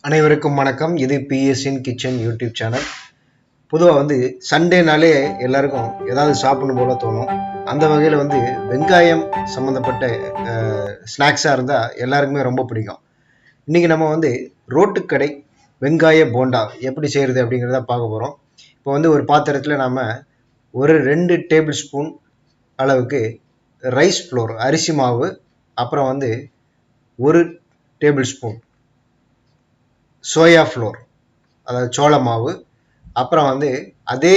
அனைவருக்கும் வணக்கம். இது பிஎஸ்இன் கிச்சன் யூடியூப் சேனல். பொதுவாக சண்டேனாலே எல்லாருக்கும் ஏதாவது சாப்பிடணும் போல தோணும். அந்த வகையில் வெங்காயம் சம்மந்தப்பட்ட ஸ்நாக்ஸாக இருந்தால் எல்லாருக்குமே ரொம்ப பிடிக்கும். இன்றைக்கி நம்ம ரோட்டுக்கடை வெங்காய போண்டா எப்படி செய்கிறது அப்படிங்கிறத பார்க்க போகிறோம். இப்போ ஒரு பாத்திரத்தில் நாம் ஒரு 2 டேபிள் ஸ்பூன் அளவுக்கு ரைஸ் ஃப்ளோர் அரிசி மாவு, அப்புறம் 1 டேபிள் ஸ்பூன் சோயா ஃப்ளோர் அதாவது சோள மாவு, அப்புறம் அதே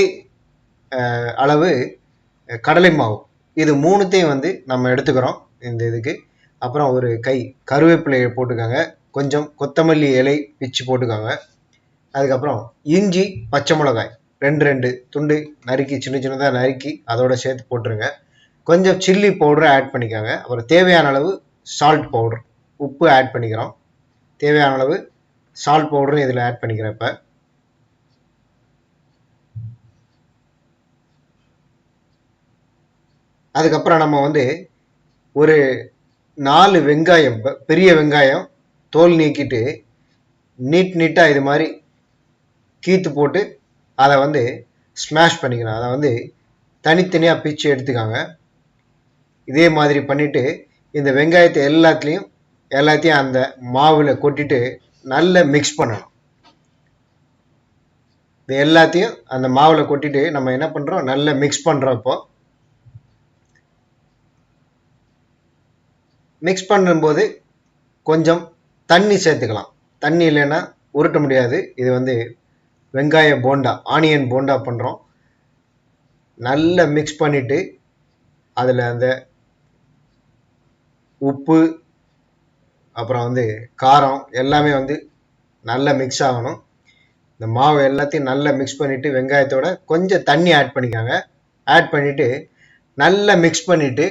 அளவு கடலை மாவு, இது மூணுத்தையும் நம்ம எடுத்துக்கிறோம் இந்த இதுக்கு. அப்புறம் ஒரு கை கருவேப்பிலையை போட்டுக்கோங்க, கொஞ்சம் கொத்தமல்லி இலை பிச்சு போட்டுக்கோங்க. அதுக்கப்புறம் இஞ்சி பச்சை மிளகாய் 2 துண்டு நறுக்கி சின்ன சின்னதாக நறுக்கி அதோட சேர்த்து போட்டுருங்க. கொஞ்சம் சில்லி பவுடரை ஆட் பண்ணிக்கோங்க. அப்புறம் தேவையான அளவு சால்ட் பவுடர், உப்பு ஆட் பண்ணிக்கிறோம். தேவையான அளவு சால்ட் பவுடரும் இதில் ஆட் பண்ணிக்கிறேன். இப்போ அதுக்கப்புறம் நம்ம ஒரு 4 வெங்காயம், பெரிய வெங்காயம் தோல் நீக்கிட்டு நீட்டாக இது மாதிரி கீத்து போட்டு அதை ஸ்மாஷ் பண்ணிக்கணும். அதை தனித்தனியாக பிச்சு எடுத்துக்காங்க. இதே மாதிரி பண்ணிவிட்டு இந்த வெங்காயத்தை எல்லாத்தையும் அந்த மாவில் கொட்டிட்டு நல்லா மிக்ஸ் பண்ணணும். இது எல்லாத்தையும் அந்த மாவில் கொட்டிட்டு நம்ம என்ன பண்ணுறோம், நல்லா மிக்ஸ் பண்ணுறப்போ மிக்ஸ் பண்ணும்போது கொஞ்சம் தண்ணி சேர்த்துக்கலாம். தண்ணி இல்லைன்னா உருட்ட முடியாது. இது வெங்காய போண்டா, ஆனியன் போண்டா பண்ணுறோம். நல்லா மிக்ஸ் பண்ணிவிட்டு அதில் அந்த உப்பு, அப்புறம் காரம் எல்லாமே நல்லா மிக்ஸ் ஆகணும். இந்த மாவு எல்லாத்தையும் நல்லா மிக்ஸ் பண்ணிவிட்டு வெங்காயத்தோட கொஞ்சம் தண்ணி ஆட் பண்ணிக்கோங்க. ஆட் பண்ணிவிட்டு நல்லா மிக்ஸ் பண்ணிவிட்டு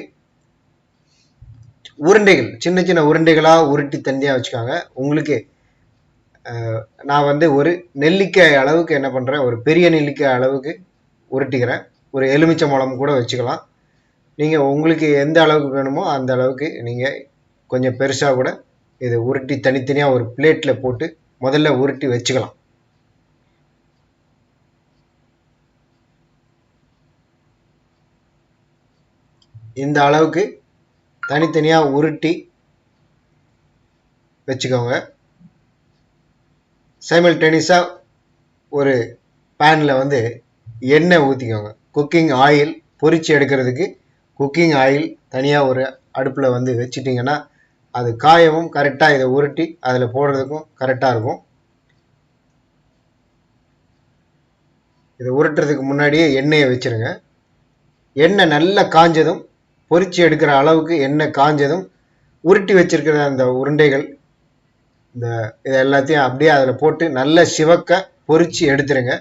உருண்டைகள், சின்ன சின்ன உருண்டைகளாக உருட்டி தனியாக வச்சுக்காங்க. உங்களுக்கு நான் ஒரு நெல்லிக்காய் அளவுக்கு என்ன பண்ணுறேன், ஒரு பெரிய நெல்லிக்காய் அளவுக்கு உருட்டிக்கிறேன். ஒரு எலுமிச்சை பழம் கூட வச்சுக்கலாம். நீங்கள் உங்களுக்கு எந்த அளவுக்கு வேணுமோ அந்த அளவுக்கு நீங்கள் கொஞ்சம் பெருசாக கூட இதை உருட்டி தனித்தனியாக ஒரு பிளேட்டில் போட்டு முதல்ல உருட்டி வச்சுக்கலாம். இந்த அளவுக்கு தனித்தனியாக உருட்டி வச்சுக்கோங்க. சைமல்டேனியஸாக ஒரு பேனில் எண்ணெய் ஊற்றிக்கோங்க. குக்கிங் ஆயில், பொரிச்சு எடுக்கிறதுக்கு குக்கிங் ஆயில் தனியாக ஒரு அடுப்பில் வச்சிட்டிங்கன்னா அது காயவும் கரெக்டாக இதை உருட்டி அதில் போடுறதுக்கும் கரெக்டாக இருக்கும். இதை உருட்டுறதுக்கு முன்னாடியே எண்ணெயை வச்சுருங்க. எண்ணெய் நல்லா காஞ்சதும், பொரிச்சு எடுக்கிற அளவுக்கு எண்ணெய் காஞ்சதும் உருட்டி வச்சிருக்கிற அந்த உருண்டைகள் இதை எல்லாத்தையும் அப்படியே அதில் போட்டு நல்லா சிவக்க பொரிச்சு எடுத்துருங்க.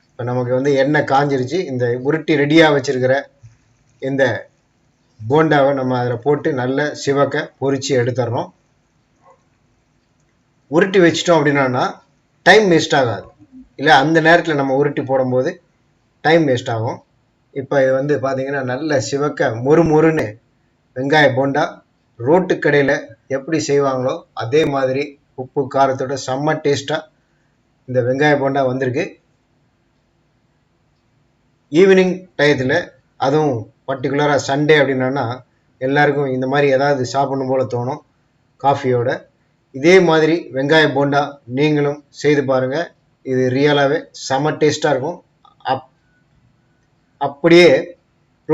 இப்போ நமக்கு எண்ணெய் காஞ்சிருச்சு. இந்த உருட்டி ரெடியாக வச்சிருக்கிற இந்த போண்டாவை நம்ம அதில் போட்டு நல்லா சிவக்க பொரிச்சு எடுத்துடுறோம். உருட்டி வச்சிட்டோம் அப்படின்னா டைம் வேஸ்ட் ஆகாது. இல்லை அந்த நேரத்தில் நம்ம உருட்டி போடும்போது டைம் வேஸ்ட் ஆகும். இப்போ இது பார்த்தீங்கன்னா நல்ல சிவக்க மொறுன்னு வெங்காய போண்டா ரோட்டு கடையில் எப்படி செய்வாங்களோ அதே மாதிரி உப்பு காரத்தோட செம்ம டேஸ்ட்டாக இந்த வெங்காய போண்டா வந்திருக்கு. ஈவினிங் டயத்தில், அதுவும் பர்டிகுலராக சண்டே அப்படின்னா எல்லாருக்கும் இந்த மாதிரி ஏதாவது சாப்பிடணும் போல தோணும் காஃபியோட. இதே மாதிரி வெங்காய போண்டா நீங்களும் செய்து பாருங்கள். இது ரியலாகவே செம்ம டேஸ்ட்டாக இருக்கும். அப்படியே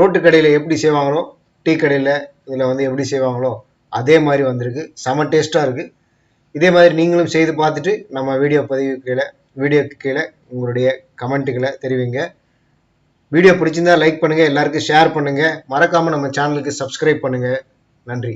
ரோட்டு கடையில் எப்படி செய்வாங்களோ, டீ கடையில் இதில் எப்படி செய்வாங்களோ அதே மாதிரி வந்திருக்கு. செம்ம டேஸ்ட்டாக இருக்குது. இதே மாதிரி நீங்களும் செய்து பார்த்துட்டு நம்ம வீடியோக்கு கீழே உங்களுடைய கமெண்ட்டுகளை தெரிவிங்க. வீடியோ பிடிச்சிருந்தா லைக் பண்ணுங்கள், எல்லாருக்கும் ஷேர் பண்ணுங்கள், மறக்காமல் நம்ம சேனலுக்கு சப்ஸ்கிரைப் பண்ணுங்கள். நன்றி.